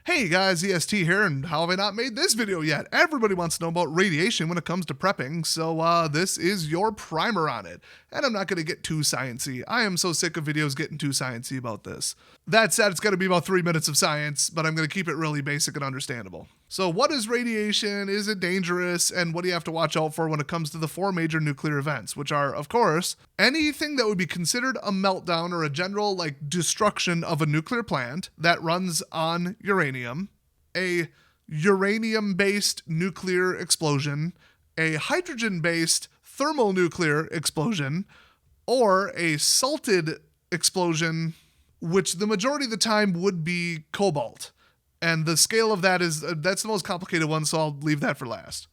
Hey guys, EST here, and how have I not made this video yet? Everybody wants to know about radiation when it comes to prepping, so this is your primer on it. And I'm not going to get too sciencey. I am so sick of videos getting too sciencey about this. That said, it's going to be about 3 minutes of science, but I'm going to keep it really basic and understandable. So what is radiation? Is it dangerous? And what do you have to watch out for when it comes to the 4 major nuclear events, which are, of course, anything that would be considered a meltdown or a general destruction of a nuclear plant that runs on uranium, a uranium-based nuclear explosion, a hydrogen-based thermonuclear explosion, or a salted explosion, which the majority of the time would be cobalt. And the scale of that that's the most complicated one, so I'll leave that for last.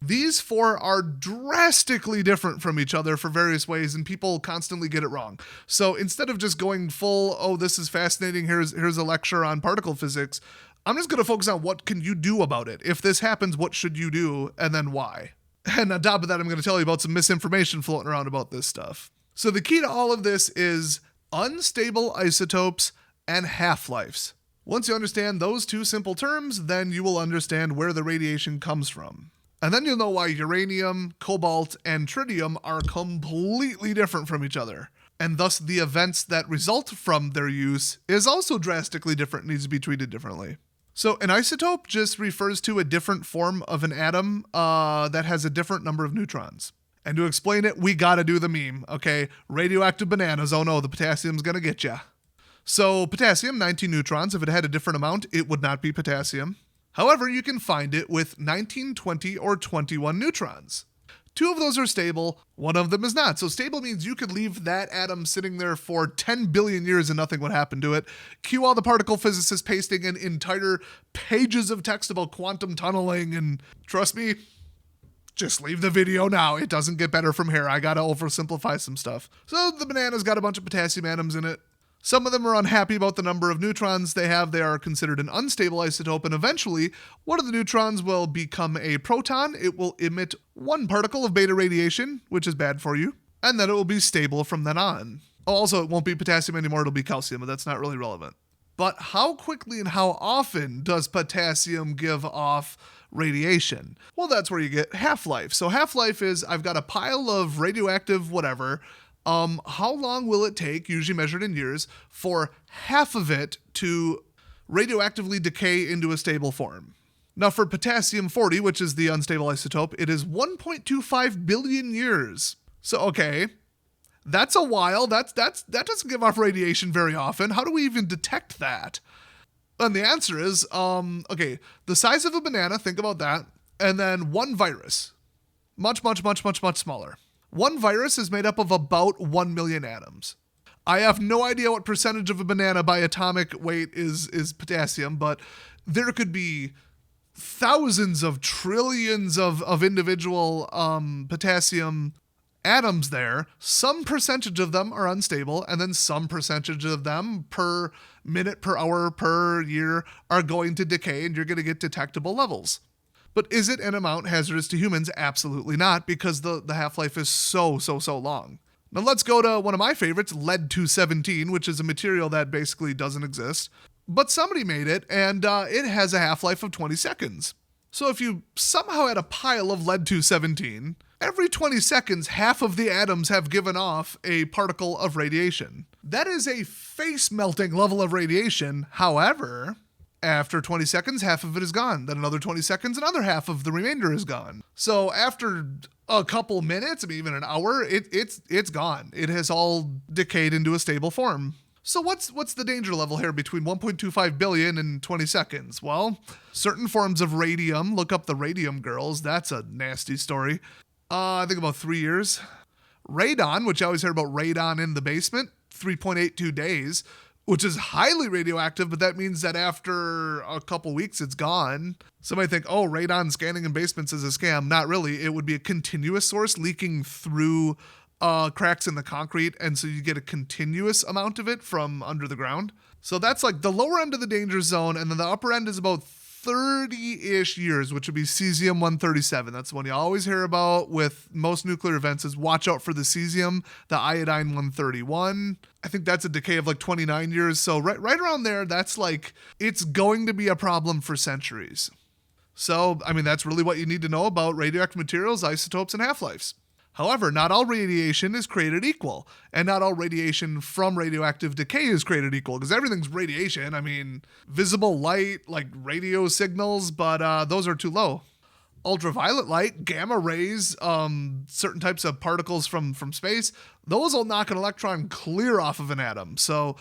These 4 are drastically different from each other for various ways, and people constantly get it wrong. So instead of just going full, oh, this is fascinating, here's a lecture on particle physics, I'm just going to focus on what can you do about it. If this happens, what should you do, and then why? And on top of that, I'm going to tell you about some misinformation floating around about this stuff. So the key to all of this is unstable isotopes and half-lives. Once you understand those 2 simple terms, then you will understand where the radiation comes from. And then you'll know why uranium, cobalt, and tritium are completely different from each other. And thus the events that result from their use is also drastically different, needs to be treated differently. So an isotope just refers to a different form of an atom that has a different number of neutrons. And to explain it, we gotta do the meme, okay? Radioactive bananas, oh no, the potassium's gonna get ya. So potassium, 19 neutrons. If it had a different amount, it would not be potassium. However, you can find it with 19, 20, or 21 neutrons. 2 of those are stable, 1 of them is not. So stable means you could leave that atom sitting there for 10 billion years and nothing would happen to it. Cue all the particle physicists pasting in entire pages of text about quantum tunneling, and trust me, just leave the video now. It doesn't get better from here. I gotta oversimplify some stuff. So the banana's got a bunch of potassium atoms in it. Some of them are unhappy about the number of neutrons they have. They are considered an unstable isotope, and eventually, one of the neutrons will become a proton. It will emit 1 particle of beta radiation, which is bad for you, and then it will be stable from then on. Also, it won't be potassium anymore, it'll be calcium, but that's not really relevant. But how quickly and how often does potassium give off radiation? Well, that's where you get half-life. So half-life is, I've got a pile of radioactive whatever. How long will it take, usually measured in years, for half of it to radioactively decay into a stable form? Now for potassium-40, which is the unstable isotope, it is 1.25 billion years. So okay, that's a while. That doesn't give off radiation very often. How do we even detect that? And the answer is, okay, the size of a banana, think about that, and then 1 virus. Much smaller. 1 virus is made up of about 1 million atoms. I have no idea what percentage of a banana by atomic weight is potassium, but there could be thousands of trillions of individual potassium atoms there. Some percentage of them are unstable, and then some percentage of them per minute, per hour, per year are going to decay, and you're going to get detectable levels. But is it an amount hazardous to humans? Absolutely not, because the half-life is so long. Now let's go to one of my favorites, lead-217, which is a material that basically doesn't exist. But somebody made it, and it has a half-life of 20 seconds. So if you somehow had a pile of lead-217, every 20 seconds, half of the atoms have given off a particle of radiation. That is a face-melting level of radiation. However, after 20 seconds, half of it is gone. Then another 20 seconds, another half of the remainder is gone. So after a couple minutes, maybe even an hour, it's gone. It has all decayed into a stable form. So what's the danger level here between 1.25 billion and 20 seconds? Well, certain forms of radium, look up the radium girls, that's a nasty story. I think about 3 years. Radon, which I always hear about radon in the basement, 3.82 days. Which is highly radioactive, but that means that after a couple weeks, it's gone. Somebody think, oh, radon scanning in basements is a scam. Not really. It would be a continuous source leaking through cracks in the concrete, and so you get a continuous amount of it from under the ground. So that's like the lower end of the danger zone, and then the upper end is about 30-ish years, which would be cesium-137. That's the one you always hear about with most nuclear events, is watch out for the cesium, the iodine-131. I think that's a decay of like 29 years. So right around there, that's like, it's going to be a problem for centuries. So, I mean, that's really what you need to know about radioactive materials, isotopes, and half-lives. However, not all radiation is created equal, and not all radiation from radioactive decay is created equal, because everything's radiation. I mean, visible light, like radio signals, but those are too low. Ultraviolet light, gamma rays, certain types of particles from space, those will knock an electron clear off of an atom. So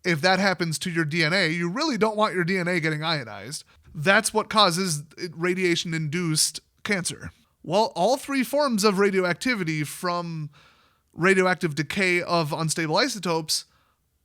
if that happens to your DNA, you really don't want your DNA getting ionized. That's what causes radiation-induced cancer. Well, all three forms of radioactivity from radioactive decay of unstable isotopes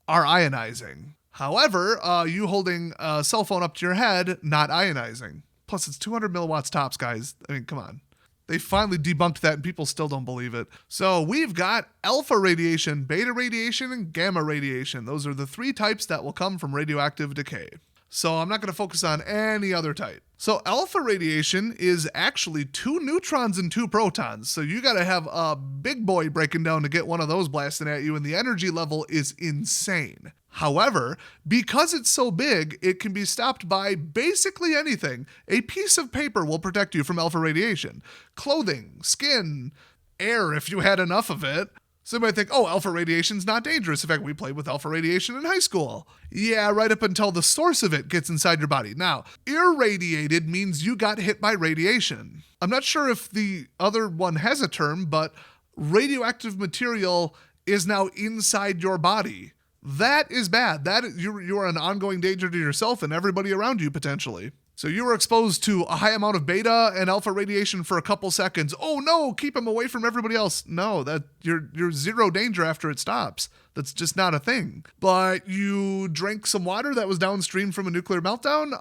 are ionizing. However, you holding a cell phone up to your head, not ionizing. Plus, it's 200 milliwatts tops, guys. I mean, come on. They finally debunked that and people still don't believe it. So we've got alpha radiation, beta radiation, and gamma radiation. Those are the three types that will come from radioactive decay. So I'm not going to focus on any other type. So alpha radiation is actually 2 neutrons and 2 protons. So you got to have a big boy breaking down to get one of those blasting at you, and the energy level is insane. However, because it's so big, it can be stopped by basically anything. A piece of paper will protect you from alpha radiation. Clothing, skin, air if you had enough of it. So you might think, oh, alpha radiation's not dangerous. In fact, we played with alpha radiation in high school. Yeah, right up until the source of it gets inside your body. Now, irradiated means you got hit by radiation. I'm not sure if the other one has a term, but radioactive material is now inside your body. That is bad. You are an ongoing danger to yourself and everybody around you potentially. So you were exposed to a high amount of beta and alpha radiation for a couple seconds. Oh no, keep them away from everybody else. No, that you're zero danger after it stops. That's just not a thing. But you drank some water that was downstream from a nuclear meltdown?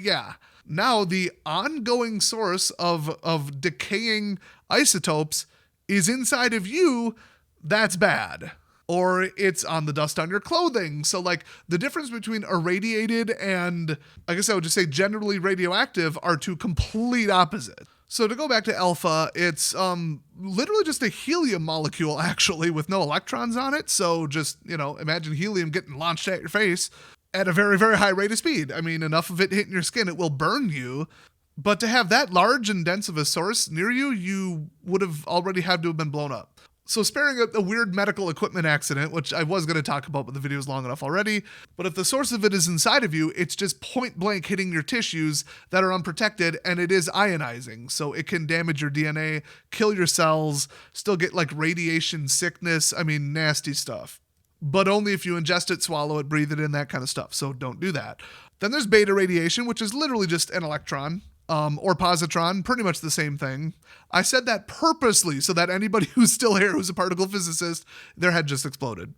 Yeah. Now the ongoing source of decaying isotopes is inside of you. That's bad. Or it's on the dust on your clothing. So like the difference between irradiated and I guess I would just say generally radioactive are two complete opposites. So to go back to alpha, it's literally just a helium molecule actually with no electrons on it. So just, imagine helium getting launched at your face at a very, very high rate of speed. I mean, enough of it hitting your skin, it will burn you. But to have that large and dense of a source near you, you would have already had to have been blown up. So sparing a weird medical equipment accident, which I was going to talk about, but the video is long enough already. But if the source of it is inside of you, it's just point blank hitting your tissues that are unprotected, and it is ionizing. So it can damage your DNA, kill your cells, still get like radiation sickness. I mean, nasty stuff. But only if you ingest it, swallow it, breathe it in, that kind of stuff. So don't do that. Then there's beta radiation, which is literally just an electron. Or positron, pretty much the same thing. I said that purposely so that anybody who's still here who's a particle physicist, their head just exploded.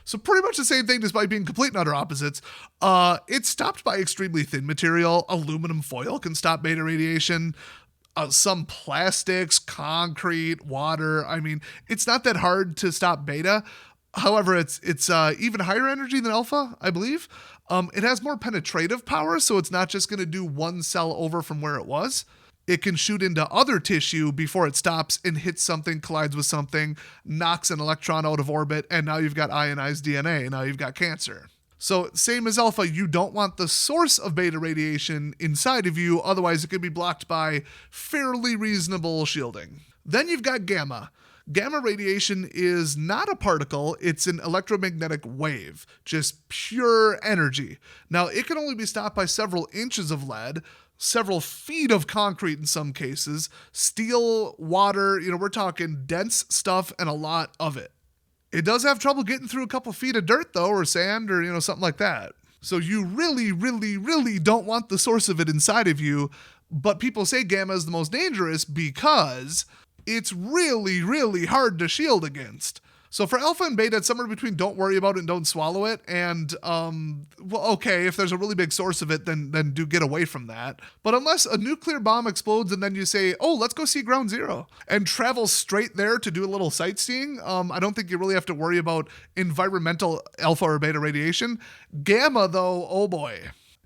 So pretty much the same thing despite being complete and utter opposites. It's stopped by extremely thin material. Aluminum foil can stop beta radiation. Some plastics, concrete, water. I mean, it's not that hard to stop beta. However, it's even higher energy than alpha, I believe. It has more penetrative power, so it's not just going to do one cell over from where it was. It can shoot into other tissue before it stops and hits something, collides with something, knocks an electron out of orbit, and now you've got ionized DNA. Now you've got cancer. So same as alpha, you don't want the source of beta radiation inside of you, otherwise it could be blocked by fairly reasonable shielding. Then you've got gamma. Gamma radiation is not a particle, it's an electromagnetic wave, just pure energy. Now, it can only be stopped by several inches of lead, several feet of concrete in some cases, steel, water, we're talking dense stuff and a lot of it. It does have trouble getting through a couple feet of dirt though, or sand, or something like that. So you really, really, really don't want the source of it inside of you, but people say gamma is the most dangerous because it's really, really hard to shield against. So for alpha and beta, it's somewhere between don't worry about it and don't swallow it. And, okay, if there's a really big source of it, then do get away from that. But unless a nuclear bomb explodes and then you say, oh, let's go see ground zero and travel straight there to do a little sightseeing, I don't think you really have to worry about environmental alpha or beta radiation. Gamma, though, oh boy.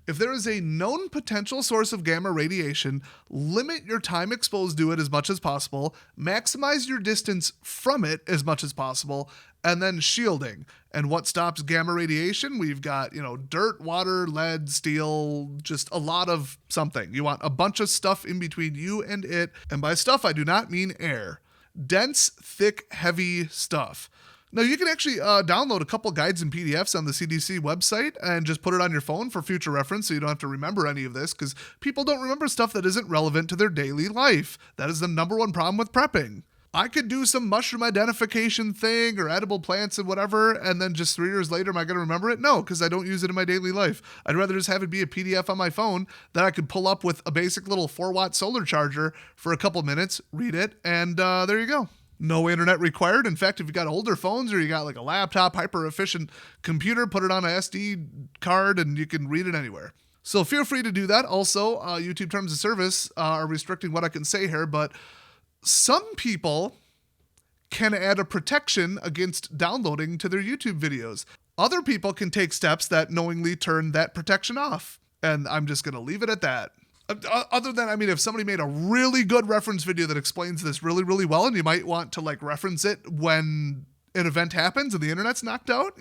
If there is a known potential source of gamma radiation, limit your time exposed to it as much as possible, maximize your distance from it as much as possible, and then shielding. And what stops gamma radiation? We've got, dirt, water, lead, steel, just a lot of something. You want a bunch of stuff in between you and it. And by stuff, I do not mean air. Dense, thick, heavy stuff. Now, you can actually download a couple guides and PDFs on the CDC website and just put it on your phone for future reference so you don't have to remember any of this, because people don't remember stuff that isn't relevant to their daily life. That is the number one problem with prepping. I could do some mushroom identification thing or edible plants and whatever, and then just 3 years later, am I going to remember it? No, because I don't use it in my daily life. I'd rather just have it be a PDF on my phone that I could pull up with a basic little 4-watt solar charger for a couple minutes, read it, and there you go. No internet required. In fact, if you got older phones or you got like a laptop, hyper efficient computer, put it on an SD card and you can read it anywhere. So feel free to do that. Also, YouTube terms of service are restricting what I can say here, but some people can add a protection against downloading to their YouTube videos. Other people can take steps that knowingly turn that protection off. And I'm just going to leave it at that. Other than, if somebody made a really good reference video that explains this really, really well, and you might want to reference it when an event happens and the internet's knocked out,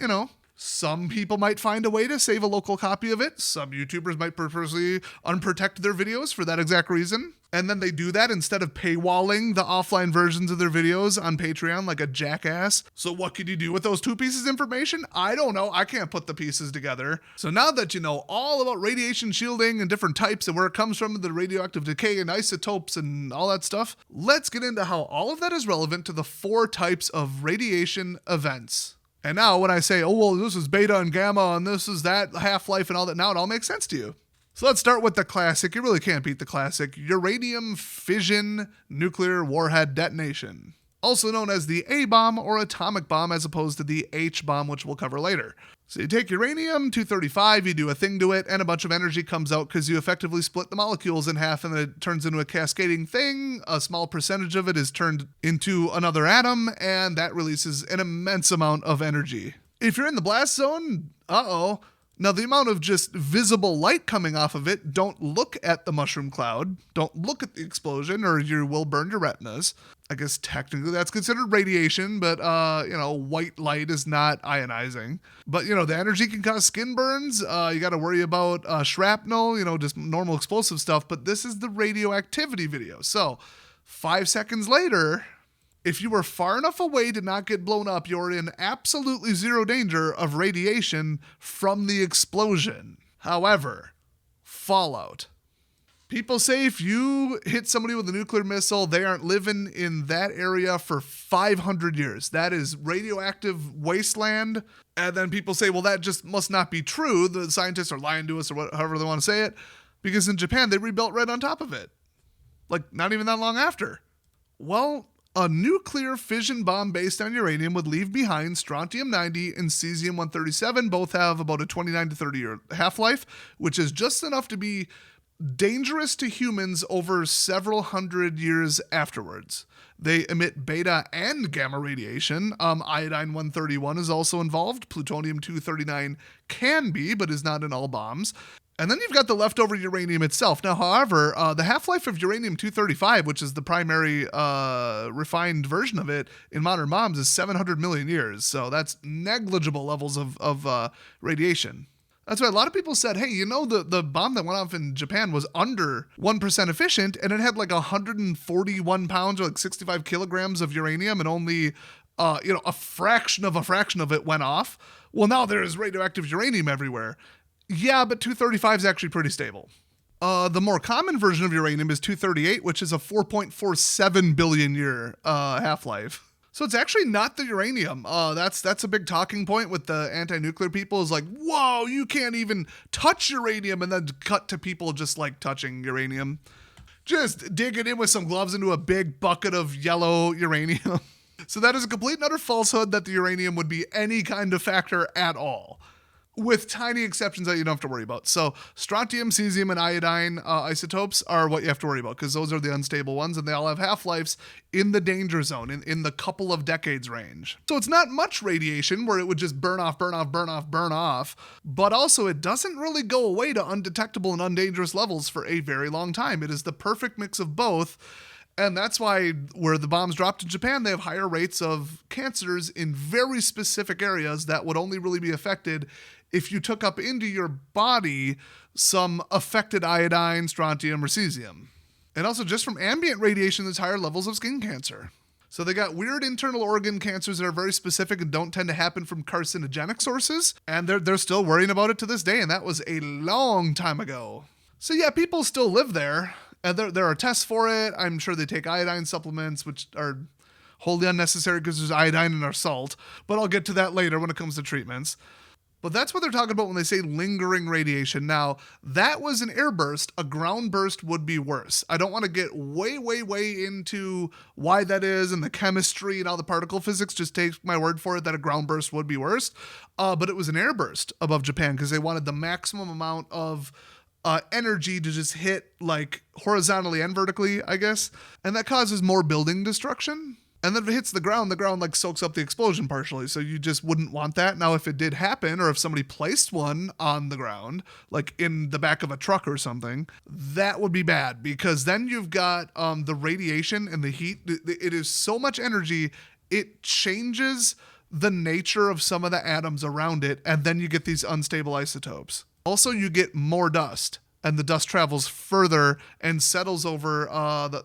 Some people might find a way to save a local copy of it. Some YouTubers might purposely unprotect their videos for that exact reason. And then they do that instead of paywalling the offline versions of their videos on Patreon like a jackass. So what could you do with those 2 pieces of information? I don't know. I can't put the pieces together. So now that you know all about radiation shielding and different types and where it comes from, the radioactive decay and isotopes and all that stuff, let's get into how all of that is relevant to the 4 types of radiation events. And now when I say, this is beta and gamma and this is that half-life and all that, now it all makes sense to you. So let's start with the classic. You really can't beat the classic. Uranium fission nuclear warhead detonation. Also known as the A-bomb or atomic bomb as opposed to the H-bomb, which we'll cover later. So you take uranium-235, you do a thing to it, and a bunch of energy comes out because you effectively split the molecules in half and it turns into a cascading thing. A small percentage of it is turned into another atom, and that releases an immense amount of energy. If you're in the blast zone, Now, the amount of just visible light coming off of it, don't look at the mushroom cloud, don't look at the explosion, or you will burn your retinas. I guess technically that's considered radiation, but, white light is not ionizing. But, the energy can cause skin burns. You got to worry about shrapnel, just normal explosive stuff. But this is the radioactivity video. So 5 seconds later, if you were far enough away to not get blown up, you're in absolutely zero danger of radiation from the explosion. However, fallout. People say if you hit somebody with a nuclear missile, they aren't living in that area for 500 years. That is radioactive wasteland. And then people say, well, that just must not be true. The scientists are lying to us, or however they want to say it. Because in Japan, they rebuilt right on top of it. Not even that long after. Well, a nuclear fission bomb based on uranium would leave behind strontium-90 and cesium-137. Both have about a 29 to 30 year half-life, which is just enough to be dangerous to humans over several hundred years afterwards. They emit beta and gamma radiation. Iodine-131 is also involved. Plutonium-239 can be, but is not in all bombs. And then you've got the leftover uranium itself. Now, however, the half-life of uranium-235, which is the primary refined version of it in modern bombs, is 700 million years. So that's negligible levels of radiation. That's why a lot of people said, hey, the bomb that went off in Japan was under 1% efficient, and it had 141 pounds or 65 kilograms of uranium, and only a fraction of it went off. Well, now there is radioactive uranium everywhere. Yeah, but 235 is actually pretty stable. The more common version of uranium is 238, which is a 4.47 billion year half-life. So it's actually not the uranium. That's a big talking point with the anti-nuclear people is whoa, you can't even touch uranium, and then cut to people just touching uranium. Just dig it in with some gloves into a big bucket of yellow uranium. So that is a complete and utter falsehood that the uranium would be any kind of factor at all. with tiny exceptions that you don't have to worry about. So strontium, cesium, and iodine isotopes are what you have to worry about because those are the unstable ones, and they all have half-lives in the danger zone, in the couple of decades range. So it's not much radiation where it would just burn off, but also it doesn't really go away to undetectable and undangerous levels for a very long time. It is the perfect mix of both. And that's why where the bombs dropped in Japan, they have higher rates of cancers in very specific areas that would only really be affected if you took up into your body some affected iodine, strontium, or cesium. And also just from ambient radiation, there's higher levels of skin cancer. So they got weird internal organ cancers that are very specific and don't tend to happen from carcinogenic sources. And they're still worrying about it to this day, and that was a long time ago. So yeah, people still live there. And there are tests for it. I'm sure they take iodine supplements, which are wholly unnecessary because there's iodine in our salt. But I'll get to that later when it comes to treatments. But that's what they're talking about when they say lingering radiation. Now, that was an airburst. A ground burst would be worse. I don't want to get way into why that is and the chemistry and all the particle physics. Just take my word for it that a ground burst would be worse. But it was an airburst above Japan because they wanted the maximum amount of energy to just hit like horizontally and vertically, I guess. And that causes more building destruction. And then if it hits the ground like soaks up the explosion partially. So you just wouldn't want that. Now, if it did happen, or if somebody placed one on the ground, like in the back of a truck or something, that would be bad because then you've got the radiation and the heat. It is so much energy, it changes the nature of some of the atoms around it. And then you get these unstable isotopes. Also, you get more dust, and the dust travels further and settles over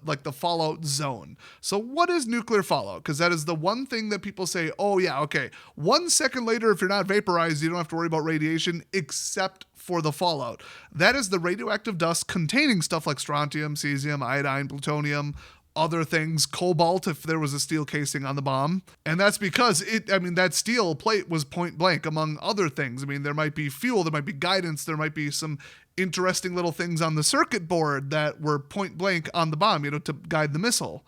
the fallout zone. So what is nuclear fallout? Because that is the one thing that people say, oh yeah, okay, 1 second later, if you're not vaporized, you don't have to worry about radiation except for the fallout. That is the radioactive dust containing stuff like strontium, cesium, iodine, plutonium, other things, cobalt if there was a steel casing on the bomb. And that's because that steel plate was point blank among other things. I mean, there might be fuel, there might be guidance, there might be some interesting little things on the circuit board that were point blank on the bomb, to guide the missile.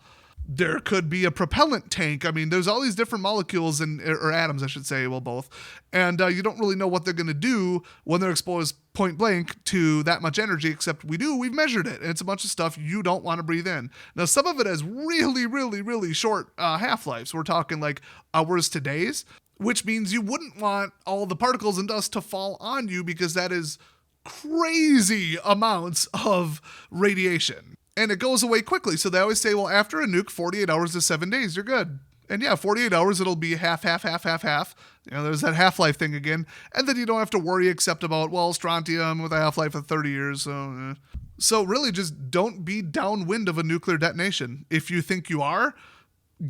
There could be a propellant tank. I mean, there's all these different molecules or atoms, I should say, well, both. And you don't really know what they're going to do when they're exposed point blank to that much energy, except we've measured it. And it's a bunch of stuff you don't want to breathe in. Now, some of it has really short half-lives. We're talking like hours to days, which means you wouldn't want all the particles and dust to fall on you because that is crazy amounts of radiation. And it goes away quickly. So they always say, well, after a nuke, 48 hours to 7 days, you're good. And yeah, 48 hours, it'll be half. There's that half-life thing again. And then you don't have to worry except about, strontium with a half-life of 30 years. So really just don't be downwind of a nuclear detonation. If you think you are,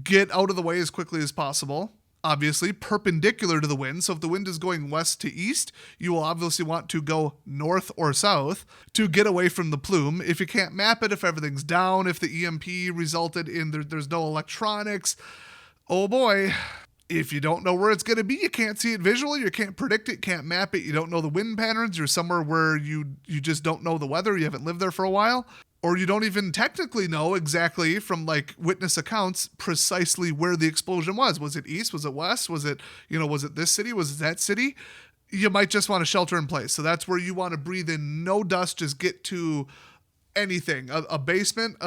get out of the way as quickly as possible. Obviously, perpendicular to the wind. So if the wind is going west to east, you will obviously want to go north or south to get away from the plume. If you can't map it, if everything's down, if the EMP resulted in there's no electronics, oh boy. If you don't know where it's going to be, you can't see it visually, you can't predict it, can't map it, you don't know the wind patterns, you're somewhere where you just don't know the weather, you haven't lived there for a while. Or you don't even technically know exactly from witness accounts precisely where the explosion was. Was it east? Was it west? Was it this city? Was it that city? You might just want to shelter in place. So that's where you want to breathe in no dust, just get to anything, a basement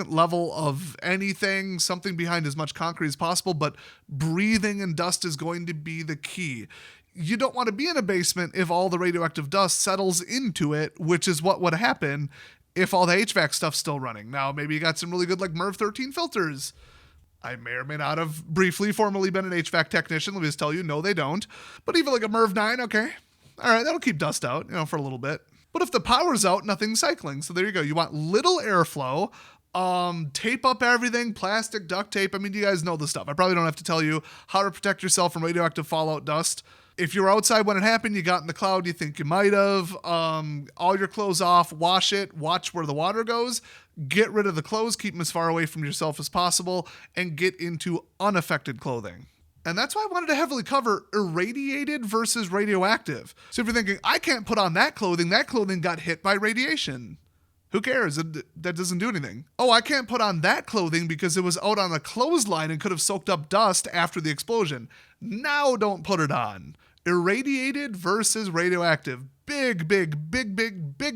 level of anything, something behind as much concrete as possible, but breathing in dust is going to be the key. You don't want to be in a basement if all the radioactive dust settles into it, which is what would happen if all the HVAC stuff's still running. Now, maybe you got some really good MERV 13 filters. I may or may not have formerly been an HVAC technician. Let me just tell you, no, they don't. But even a MERV 9, okay. All right, that'll keep dust out, for a little bit. But if the power's out, nothing's cycling. So there you go. You want little airflow. Tape up everything, plastic, duct tape. I mean, you guys know the stuff. I probably don't have to tell you how to protect yourself from radioactive fallout dust. If you were outside when it happened, you got in the cloud, you think you might have, all your clothes off, wash it, watch where the water goes, get rid of the clothes, keep them as far away from yourself as possible, and get into unaffected clothing. And that's why I wanted to heavily cover irradiated versus radioactive. So if you're thinking, I can't put on that clothing got hit by radiation. Who cares? That doesn't do anything. Oh, I can't put on that clothing because it was out on a clothesline and could have soaked up dust after the explosion. Now don't put it on. Irradiated versus radioactive. Big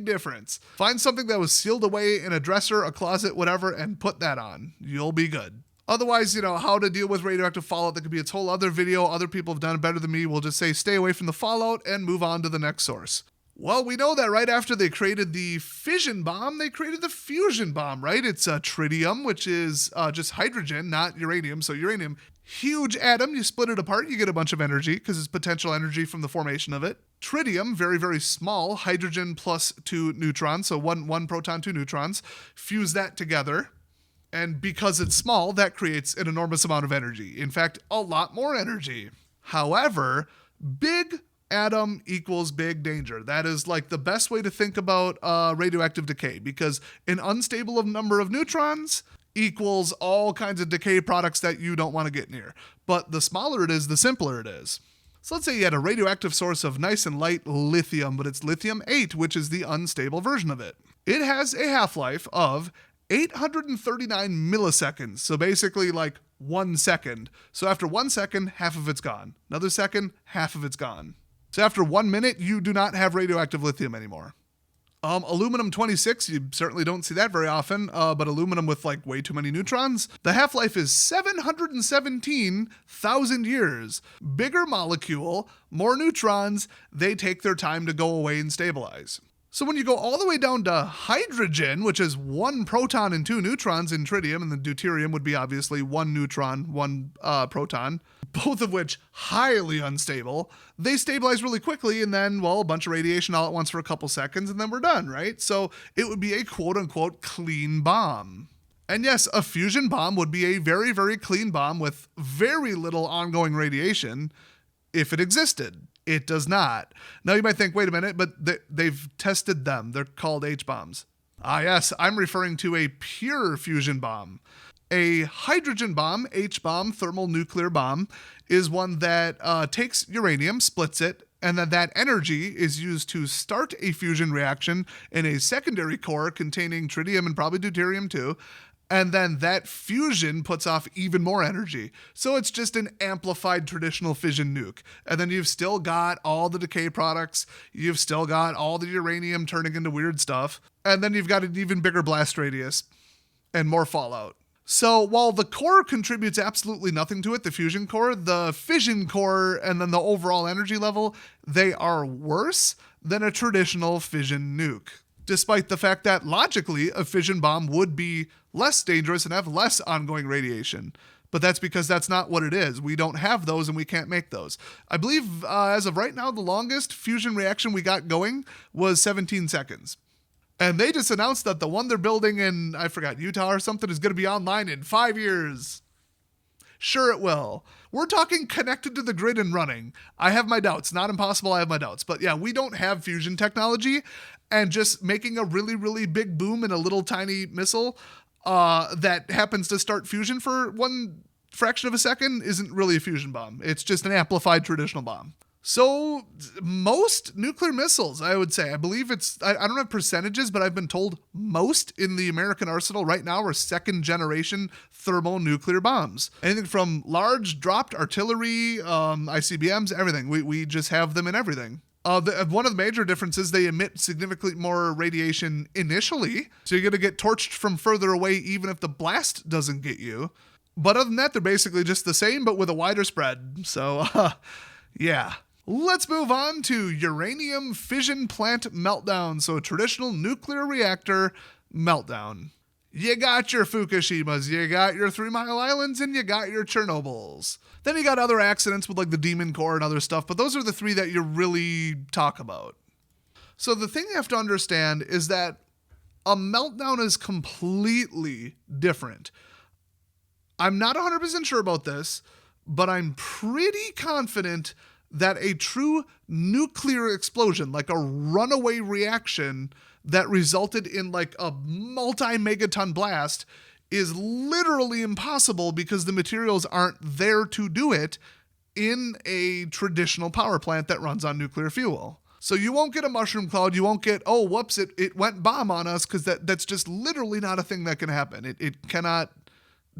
difference. Find something that was sealed away in a dresser, a closet, whatever, and put that on. You'll be good. Otherwise, how to deal with radioactive fallout, that could be its whole other video. Other people have done it better than me. We'll just say stay away from the fallout and move on to the next source. Well, we know that right after they created the fission bomb, they created the fusion bomb, right? It's tritium, which is just hydrogen, not uranium. So uranium, huge atom, you split it apart, you get a bunch of energy because it's potential energy from the formation of it. Tritium, very small, hydrogen plus 2 neutrons, so one proton, 2 neutrons. Fuse that together, and because it's small, that creates an enormous amount of energy. In fact, a lot more energy. However, big atom equals big danger. That is like the best way to think about radioactive decay, because an unstable number of neutrons equals all kinds of decay products that you don't want to get near. But the smaller it is, the simpler it is. So let's say you had a radioactive source of nice and light lithium, but it's lithium-8, which is the unstable version of it. It has a half-life of 839 milliseconds, so basically like 1 second. So after 1 second, half of it's gone. Another second, half of it's gone. So after 1 minute, you do not have radioactive lithium anymore. Aluminum-26, you certainly don't see that very often, but aluminum with like way too many neutrons. The half-life is 717,000 years. Bigger molecule, more neutrons, they take their time to go away and stabilize. So when you go all the way down to hydrogen, which is 1 proton and 2 neutrons in tritium, and the deuterium would be obviously 1 neutron, 1 proton, both of which highly unstable, they stabilize really quickly, and then, well, a bunch of radiation all at once for a couple seconds, and then we're done, right? So it would be a quote-unquote clean bomb. And yes, a fusion bomb would be a very clean bomb with very little ongoing radiation if it existed. It does not. Now you might think, wait a minute, but they've tested them. They're called H-bombs. Ah yes, I'm referring to a pure fusion bomb. A hydrogen bomb, H-bomb, thermonuclear bomb, is one that takes uranium, splits it, and then that energy is used to start a fusion reaction in a secondary core containing tritium and probably deuterium too. And then that fusion puts off even more energy. So it's just an amplified traditional fission nuke. And then you've still got all the decay products. You've still got all the uranium turning into weird stuff. And then you've got an even bigger blast radius and more fallout. So while the core contributes absolutely nothing to it, the fusion core, the fission core, and then the overall energy level, they are worse than a traditional fission nuke. Despite the fact that logically a fission bomb would be less dangerous and have less ongoing radiation. But that's because that's not what it is. We don't have those and we can't make those. I believe as of right now, the longest fusion reaction we got going was 17 seconds. And they just announced that the one they're building in, I forgot, Utah or something, is going to be online in 5 years. Sure it will. We're talking connected to the grid and running. I have my doubts. Not impossible, I have my doubts. But yeah, we don't have fusion technology, and just making a really big boom in a little tiny missile that happens to start fusion for 1 fraction of a second isn't really a fusion bomb. It's just an amplified traditional bomb. So most nuclear missiles, I would say, I believe I don't have percentages, but I've been told most in the American arsenal right now are 2nd generation thermonuclear bombs. Anything from large dropped artillery, ICBMs, everything. We just have them in everything. One of the major differences, they emit significantly more radiation initially, so you're going to get torched from further away even if the blast doesn't get you. But other than that, they're basically just the same, but with a wider spread. So, yeah. Let's move on to uranium fission plant meltdown. So a traditional nuclear reactor meltdown. You got your Fukushimas, you got your 3 Mile Islands, and you got your Chernobyls. Then you got other accidents with like the Demon Core and other stuff, but those are the 3 that you really talk about. So the thing you have to understand is that a meltdown is completely different. I'm not 100% sure about this, but I'm pretty confident that a true nuclear explosion, like a runaway reaction that resulted in like a multi-megaton blast, is literally impossible because the materials aren't there to do it in a traditional power plant that runs on nuclear fuel. So you won't get a mushroom cloud, you won't get, oh, whoops, it went bomb on us, because that's just literally not a thing that can happen. It cannot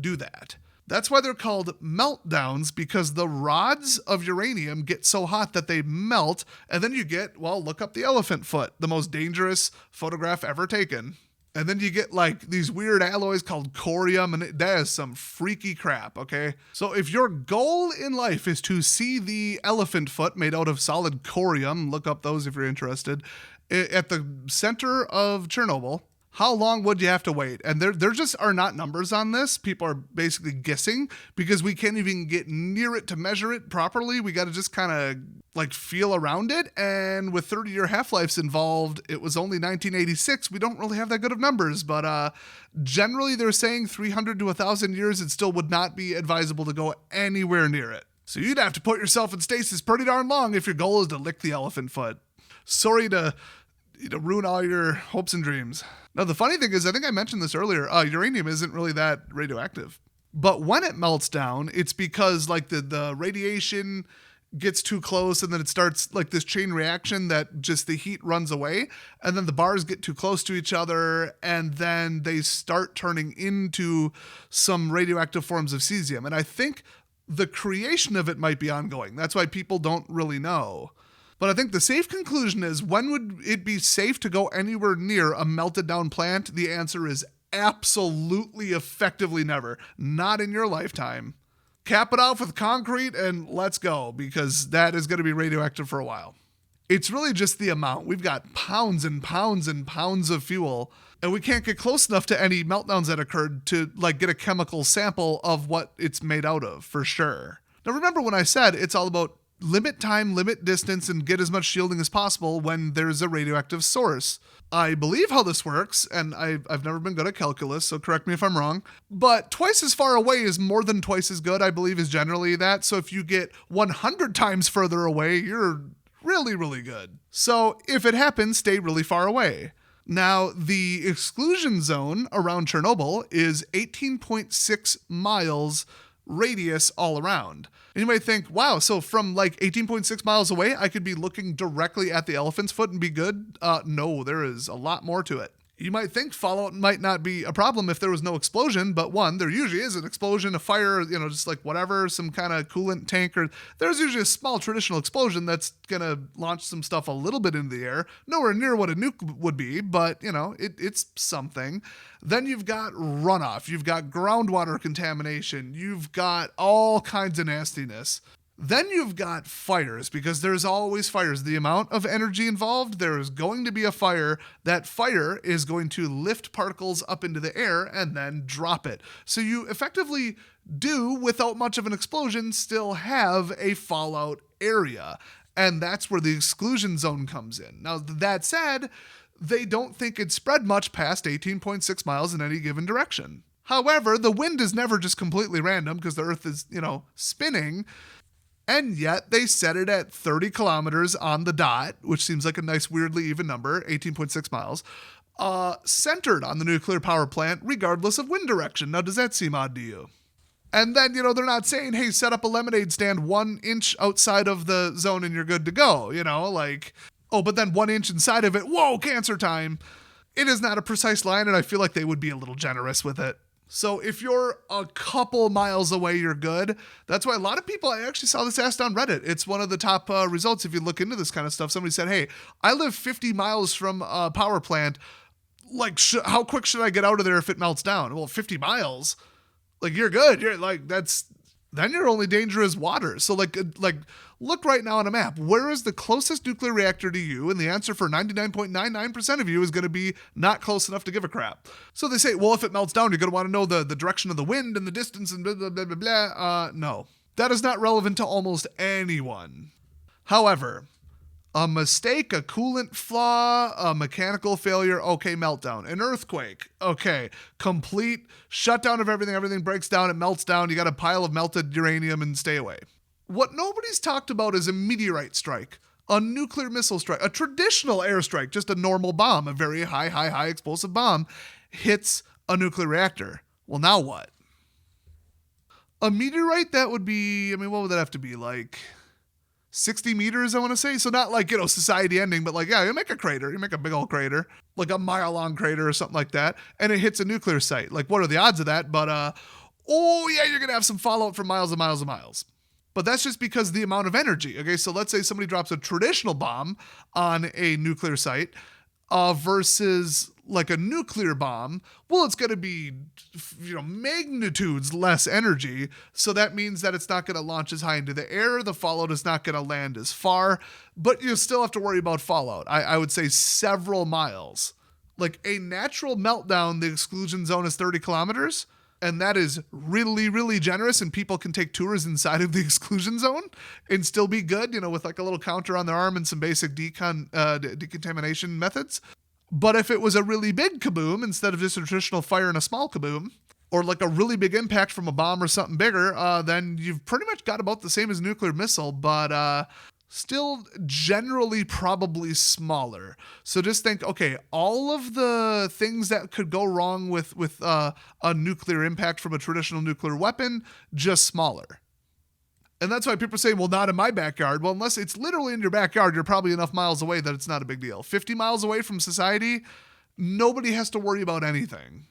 do that. That's why they're called meltdowns, because the rods of uranium get so hot that they melt, and then you get, well, look up the elephant foot, the most dangerous photograph ever taken. And then you get like these weird alloys called corium, and that is some freaky crap, okay? So if your goal in life is to see the elephant foot made out of solid corium, look up those if you're interested, at the center of Chernobyl, how long would you have to wait? And there just are not numbers on this. People are basically guessing because we can't even get near it to measure it properly. We got to just kind of like feel around it. And with 30-year half-lives involved, it was only 1986. We don't really have that good of numbers, but generally they're saying 300 to 1,000 years, it still would not be advisable to go anywhere near it. So you'd have to put yourself in stasis pretty darn long if your goal is to lick the elephant foot. Sorry to ruin all your hopes and dreams. Now, the funny thing is, I think I mentioned this earlier, uranium isn't really that radioactive. But when it melts down, it's because like the radiation gets too close and then it starts like this chain reaction that just the heat runs away. And then the bars get too close to each other and then they start turning into some radioactive forms of cesium. And I think the creation of it might be ongoing. That's why people don't really know. But I think the safe conclusion is, when would it be safe to go anywhere near a melted down plant? The answer is absolutely, effectively never. Not in your lifetime. Cap it off with concrete and let's go, because that is going to be radioactive for a while. It's really just the amount. We've got pounds and pounds and pounds of fuel, and we can't get close enough to any meltdowns that occurred to like get a chemical sample of what it's made out of, for sure. Now remember when I said it's all about limit time, limit distance, and get as much shielding as possible when there's a radioactive source. I believe how this works, and I've never been good at calculus, so correct me if I'm wrong, but twice as far away is more than twice as good, I believe, is generally that. So if you get 100 times further away, you're really, really good. So if it happens, stay really far away. Now, the exclusion zone around Chernobyl is 18.6 miles radius all around. And you might think, wow, so from like 18.6 miles away, I could be looking directly at the elephant's foot and be good? No, there is a lot more to it. You might think fallout might not be a problem if there was no explosion, but one, there usually is an explosion, a fire, just like whatever, some kind of coolant tank, or there's usually a small traditional explosion that's going to launch some stuff a little bit into the air. Nowhere near what a nuke would be, but, it's something. Then you've got runoff, you've got groundwater contamination, you've got all kinds of nastiness. Then you've got fires, because there's always fires. The amount of energy involved, there is going to be a fire. That fire is going to lift particles up into the air and then drop it. So you effectively do, without much of an explosion, still have a fallout area. And that's where the exclusion zone comes in. Now, that said, they don't think it spread much past 18.6 miles in any given direction. However, the wind is never just completely random because the Earth is, spinning. And yet they set it at 30 kilometers on the dot, which seems like a nice, weirdly even number, 18.6 miles, centered on the nuclear power plant, regardless of wind direction. Now, does that seem odd to you? And then, they're not saying, hey, set up a lemonade stand 1 inch outside of the zone and you're good to go. But then 1 inch inside of it, whoa, cancer time. It is not a precise line, and I feel like they would be a little generous with it. So if you're a couple miles away, you're good. That's why a lot of people, I actually saw this asked on Reddit. It's one of the top results if you look into this kind of stuff. Somebody said, hey, I live 50 miles from a power plant. Like, how quick should I get out of there if it melts down? Well, 50 miles, like, you're good. You're like, then your only danger is water. So like look right now on a map. Where is the closest nuclear reactor to you? And the answer for 99.99% of you is going to be not close enough to give a crap. So they say, well, if it melts down, you're going to want to know the direction of the wind and the distance and blah, blah, blah, blah, blah. No, that is not relevant to almost anyone. However, a mistake, a coolant flaw, a mechanical failure, okay, meltdown. An earthquake, okay, complete shutdown of everything breaks down, it melts down, you got a pile of melted uranium and stay away. What nobody's talked about is a meteorite strike, a nuclear missile strike, a traditional airstrike, just a normal bomb, a very high explosive bomb, hits a nuclear reactor. Well, now what? A meteorite, that would be, what would that have to be, like 60 meters, I want to say. So not like, society ending, but like, yeah, you make a crater, you make a big old crater, like a mile long crater or something like that. And it hits a nuclear site. Like, what are the odds of that? But, oh yeah, you're going to have some fallout for miles and miles and miles. But that's just because of the amount of energy. Okay, so let's say somebody drops a traditional bomb on a nuclear site versus like a nuclear bomb. Well, it's going to be, magnitudes less energy. So that means that it's not going to launch as high into the air. The fallout is not going to land as far, but you still have to worry about fallout. I would say several miles. Like a natural meltdown, the exclusion zone is 30 kilometers. And that is really, really generous, and people can take tours inside of the exclusion zone and still be good, with like a little counter on their arm and some basic decontamination methods. But if it was a really big kaboom instead of just a traditional fire and a small kaboom, or like a really big impact from a bomb or something bigger, then you've pretty much got about the same as a nuclear missile, but still generally probably smaller. So just think, okay, all of the things that could go wrong with a nuclear impact from a traditional nuclear weapon, just smaller. And that's why people say, well, not in my backyard. Well, unless it's literally in your backyard, you're probably enough miles away that it's not a big deal. 50 miles away from society, nobody has to worry about anything.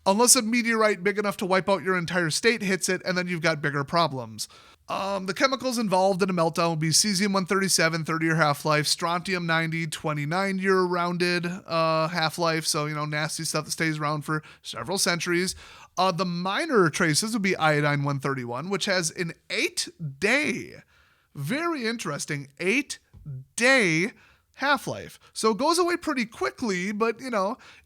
Unless a meteorite big enough to wipe out your entire state hits it, and then you've got bigger problems. The chemicals involved in a meltdown will be cesium-137, 30-year half-life, strontium-90, 29-year rounded half-life, so, nasty stuff that stays around for several centuries. The minor traces would be iodine-131, which has an 8-day, very interesting, 8-day half-life. So it goes away pretty quickly, but,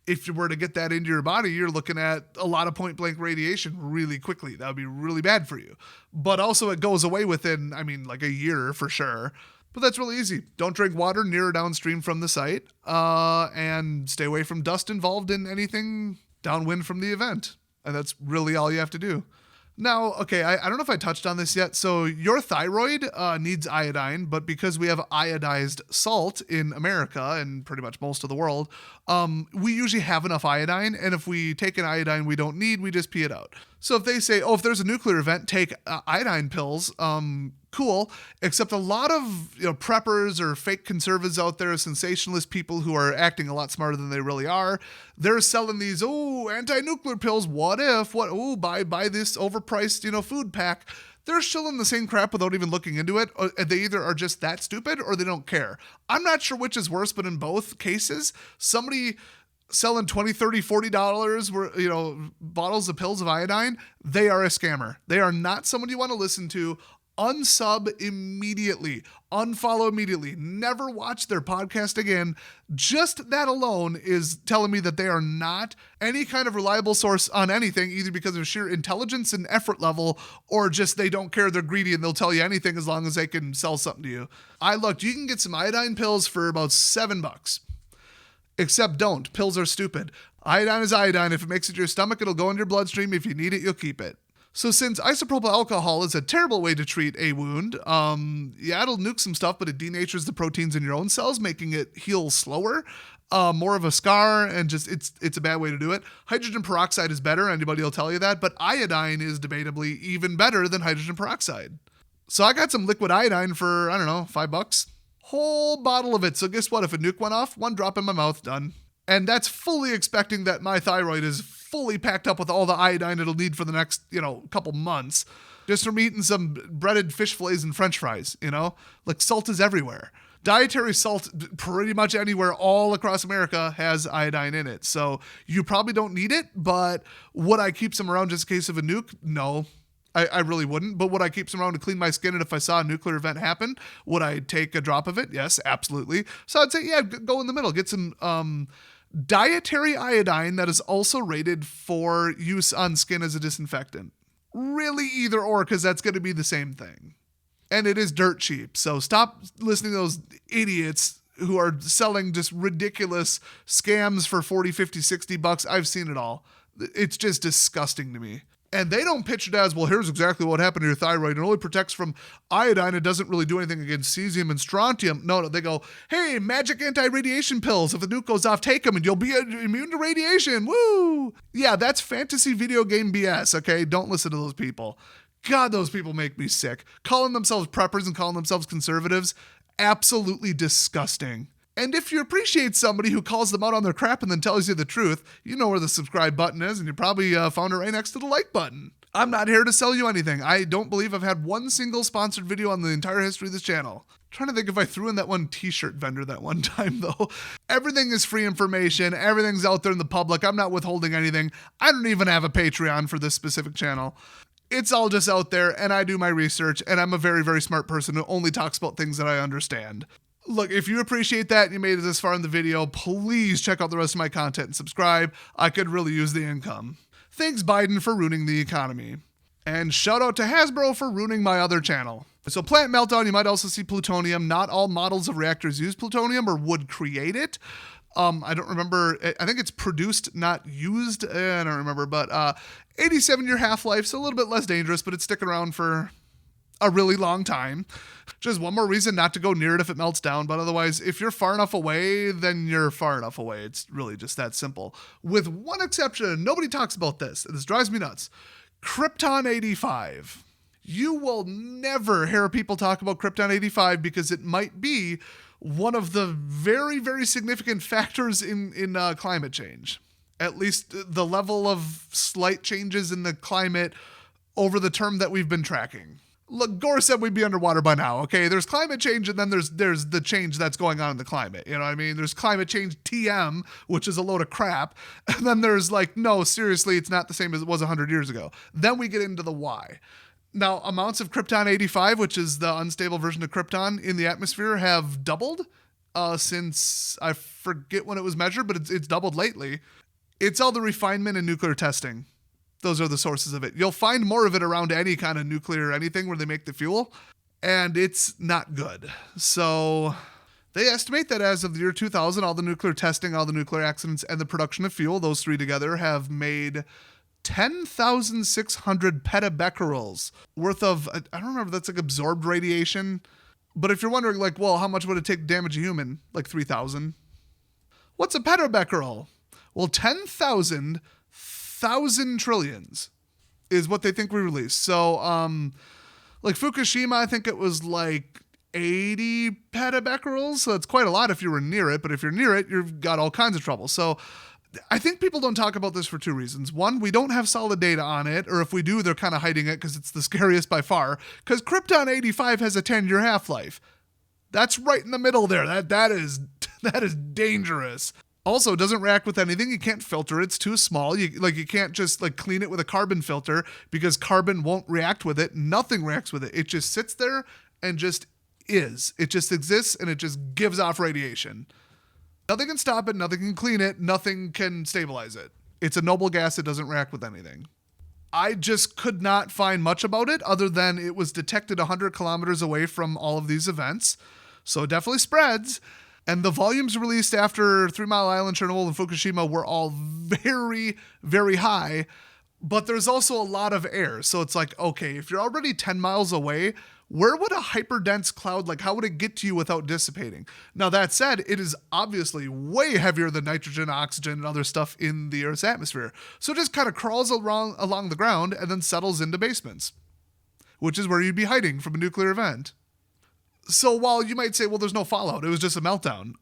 if you were to get that into your body, you're looking at a lot of point-blank radiation really quickly. That would be really bad for you. But also it goes away within, like a year for sure. But that's really easy. Don't drink water near or downstream from the site, and stay away from dust involved in anything downwind from the event. And that's really all you have to do. Now, okay, I don't know if I touched on this yet. So your thyroid needs iodine, but because we have iodized salt in America and pretty much most of the world, we usually have enough iodine. And if we take an iodine we don't need, we just pee it out. So if they say, if there's a nuclear event, take iodine pills, cool. Except a lot of preppers or fake conservatives out there, sensationalist people who are acting a lot smarter than they really are. They're selling these anti-nuclear pills. What if? Buy this overpriced food pack. They're shilling the same crap without even looking into it. They either are just that stupid or they don't care. I'm not sure which is worse, but in both cases, somebody selling $20, $30, $40 were, bottles of pills of iodine, they are a scammer. They are not someone you want to listen to. Unsub immediately. Unfollow immediately. Never watch their podcast again. Just that alone is telling me that they are not any kind of reliable source on anything, either because of sheer intelligence and effort level, or just they don't care, they're greedy, and they'll tell you anything as long as they can sell something to you. I looked. You can get some iodine pills for about $7. Except don't. Pills are stupid. Iodine is iodine. If it makes it to your stomach, it'll go in your bloodstream. If you need it, you'll keep it. So since isopropyl alcohol is a terrible way to treat a wound, it'll nuke some stuff, but it denatures the proteins in your own cells, making it heal slower, more of a scar, and just it's a bad way to do it. Hydrogen peroxide is better. Anybody will tell you that, but iodine is debatably even better than hydrogen peroxide. So I got some liquid iodine for, $5. Whole bottle of it. So guess what? If a nuke went off, one drop in my mouth, done. And that's fully expecting that my thyroid is fully packed up with all the iodine it'll need for the next, couple months. Just from eating some breaded fish fillets and french fries, Like salt is everywhere. Dietary salt, pretty much anywhere all across America, has iodine in it. So you probably don't need it, but would I keep some around just in case of a nuke? No. I really wouldn't, but would I keep some around to clean my skin? And if I saw a nuclear event happen, would I take a drop of it? Yes, absolutely. So I'd say, go in the middle. Get some dietary iodine that is also rated for use on skin as a disinfectant. Really either or, because that's going to be the same thing. And it is dirt cheap. So stop listening to those idiots who are selling just ridiculous scams for 40, 50, 60 bucks. I've seen it all. It's just disgusting to me. And they don't pitch it as, well, here's exactly what happened to your thyroid. It only protects from iodine. It doesn't really do anything against cesium and strontium. No, they go, hey, magic anti-radiation pills. If the nuke goes off, take them and you'll be immune to radiation. Woo! Yeah, that's fantasy video game BS, okay? Don't listen to those people. God, those people make me sick. Calling themselves preppers and calling themselves conservatives, absolutely disgusting. And if you appreciate somebody who calls them out on their crap and then tells you the truth, you know where the subscribe button is, and you probably found it right next to the like button. I'm not here to sell you anything. I don't believe I've had one single sponsored video on the entire history of this channel. Trying to think if I threw in that one t-shirt vendor that one time though. Everything is free information. Everything's out there in the public. I'm not withholding anything. I don't even have a Patreon for this specific channel. It's all just out there, and I do my research, and I'm a very, very smart person who only talks about things that I understand. Look, if you appreciate that and you made it this far in the video, please check out the rest of my content and subscribe. I could really use the income. Thanks, Biden, for ruining the economy. And shout out to Hasbro for ruining my other channel. So Plant Meltdown, you might also see plutonium. Not all models of reactors use plutonium or would create it. I don't remember. I think it's produced, not used. I don't remember, but 87-year half-life, so a little bit less dangerous, but it's sticking around for a really long time. Just one more reason not to go near it if it melts down, but otherwise, if you're far enough away, then you're far enough away. It's really just that simple. With one exception, and nobody talks about this, and this drives me nuts. Krypton 85. You will never hear people talk about Krypton 85 because it might be one of the very, very significant factors in climate change. At least the level of slight changes in the climate over the term that we've been tracking. Look, Gore said we'd be underwater by now, okay? There's climate change, and then there's the change that's going on in the climate. You know what I mean? There's climate change TM, which is a load of crap. And then there's like, no, seriously, it's not the same as it was 100 years ago. Then we get into the why. Now, amounts of Krypton 85, which is the unstable version of Krypton in the atmosphere, have doubled since, I forget when it was measured, but it's doubled lately. It's all the refinement and nuclear testing. Those are the sources of it. You'll find more of it around any kind of nuclear anything where they make the fuel, and it's not good. So they estimate that as of the year 2000, all the nuclear testing, all the nuclear accidents, and the production of fuel, those three together have made 10,600 petabecquerels worth of, I don't remember, that's like absorbed radiation. But if you're wondering, like, well, how much would it take to damage a human? Like 3,000. What's a petabecquerel? Well, 10,000 trillions is what they think we released. So, like Fukushima, I think it was like 80 petabecquerels. So that's quite a lot if you were near it. But if you're near it, you've got all kinds of trouble. So I think people don't talk about this for two reasons. One, we don't have solid data on it, or if we do, they're kind of hiding it because it's the scariest by far. Because Krypton 85 has a 10-year half-life. That's right in the middle there. That is dangerous. Also, it doesn't react with anything. You can't filter it. It's too small. You can't just like clean it with a carbon filter because carbon won't react with it. Nothing reacts with it. It just sits there and just is. It just exists and it just gives off radiation. Nothing can stop it, nothing can clean it, nothing can stabilize it. It's a noble gas that doesn't react with anything. I just could not find much about it other than it was detected 100 kilometers away from all of these events. So it definitely spreads. And the volumes released after 3 Mile Island, Chernobyl, and Fukushima were all very, very high. But there's also a lot of air. So it's like, okay, if you're already 10 miles away, where would a hyperdense cloud, like how would it get to you without dissipating? Now that said, it is obviously way heavier than nitrogen, oxygen, and other stuff in the Earth's atmosphere. So it just kind of crawls along the ground and then settles into basements, which is where you'd be hiding from a nuclear event. So while you might say, well, there's no fallout, it was just a meltdown.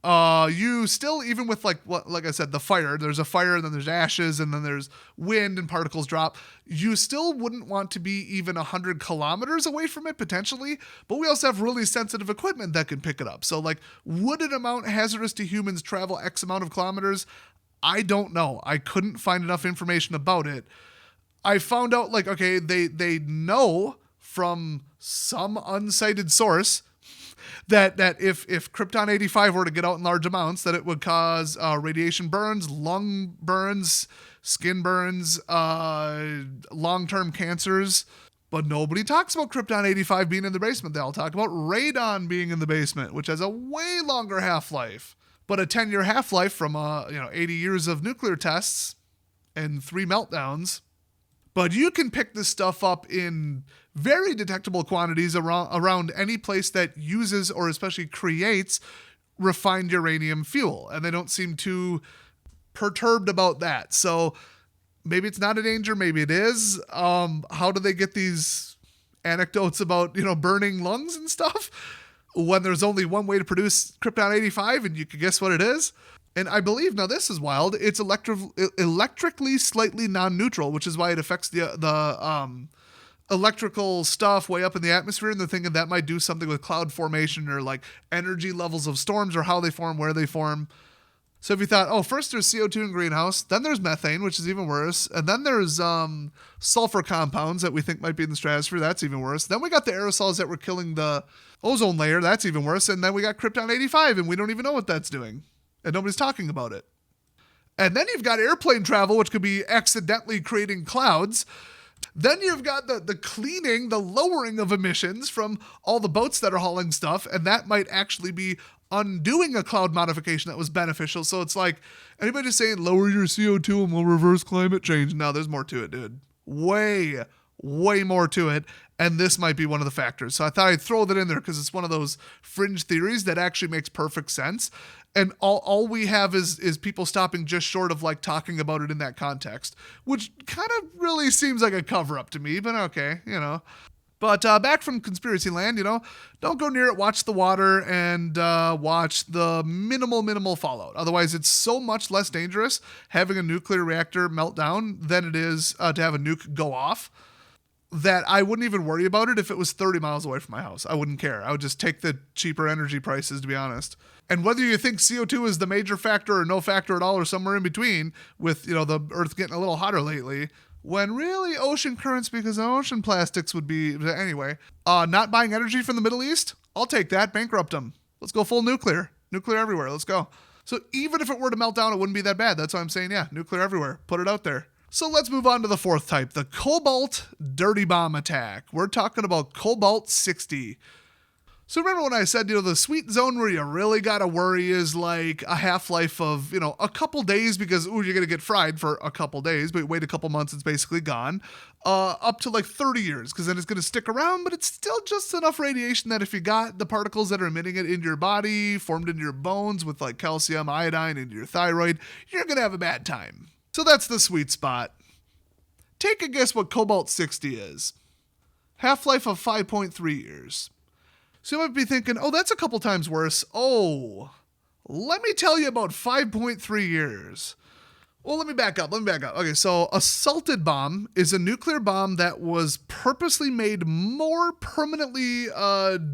You still, even with like I said, the fire, there's a fire and then there's ashes and then there's wind and particles drop. You still wouldn't want to be even 100 kilometers away from it potentially, but we also have really sensitive equipment that can pick it up. So like, would an amount hazardous to humans travel X amount of kilometers? I don't know. I couldn't find enough information about it. I found out like, okay, they know from some unsighted source that if Krypton 85 were to get out in large amounts, that it would cause radiation burns, lung burns, skin burns, long-term cancers. But nobody talks about Krypton 85 being in the basement. They all talk about radon being in the basement, which has a way longer half-life. But a 10-year half-life from 80 years of nuclear tests and 3 meltdowns. But you can pick this stuff up in very detectable quantities around any place that uses or especially creates refined uranium fuel. And they don't seem too perturbed about that. So maybe it's not a danger, maybe it is. How do they get these anecdotes about, burning lungs and stuff when there's only one way to produce Krypton 85 and you can guess what it is? And I believe, now this is wild, it's electrically slightly non-neutral, which is why it affects the electrical stuff way up in the atmosphere, and they're thinking that might do something with cloud formation or like energy levels of storms or how they form, where they form. So if you thought, oh, first there's CO2 in greenhouse, then there's methane, which is even worse, and then there's sulfur compounds that we think might be in the stratosphere, that's even worse. Then we got the aerosols that were killing the ozone layer, that's even worse, and then we got Krypton 85, and we don't even know what that's doing, and nobody's talking about it. And then you've got airplane travel, which could be accidentally creating clouds. Then you've got the cleaning, the lowering of emissions from all the boats that are hauling stuff, and that might actually be undoing a cloud modification that was beneficial. So it's like, anybody just saying lower your CO2 and we'll reverse climate change? No, there's more to it, dude. Way more to it. And this might be one of the factors. So I thought I'd throw that in there because it's one of those fringe theories that actually makes perfect sense. And all we have is people stopping just short of like talking about it in that context, which kind of really seems like a cover up to me, but okay, you know. But back from conspiracy land, you know, don't go near it. Watch the water and watch the minimal fallout. Otherwise, it's so much less dangerous having a nuclear reactor melt down than it is to have a nuke go off, that I wouldn't even worry about it if it was 30 miles away from my house. I wouldn't care. I would just take the cheaper energy prices, to be honest. And whether you think CO2 is the major factor or no factor at all or somewhere in between, with, you know, the Earth getting a little hotter lately, when really ocean currents, because ocean plastics would be, anyway, not buying energy from the Middle East, I'll take that, bankrupt them. Let's go full nuclear. Nuclear everywhere, let's go. So even if it were to melt down, it wouldn't be that bad. That's why I'm saying, yeah, nuclear everywhere. Put it out there. So let's move on to the fourth type, the cobalt dirty bomb attack. We're talking about cobalt-60. So remember when I said, you know, the sweet zone where you really got to worry is like a half-life of, you know, a couple days because, ooh, you're going to get fried for a couple days, but wait a couple months, it's basically gone, up to like 30 years because then it's going to stick around, but it's still just enough radiation that if you got the particles that are emitting it into your body, formed into your bones with like calcium, iodine, into your thyroid, you're going to have a bad time. So that's the sweet spot. Take a guess what cobalt-60 is. Half-life of 5.3 years. So you might be thinking, oh, that's a couple times worse. Oh, let me tell you about 5.3 years. Well, let me back up. Okay, so a salted bomb is a nuclear bomb that was purposely made more permanently,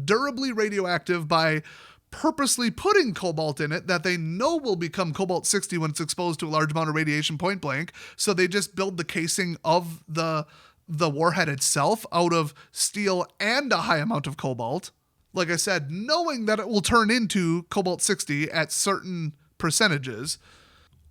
durably radioactive by purposely putting cobalt in it that they know will become cobalt-60 when it's exposed to a large amount of radiation point blank. So they just build the casing of the warhead itself out of steel and a high amount of cobalt. Like I said, knowing that it will turn into cobalt-60 at certain percentages,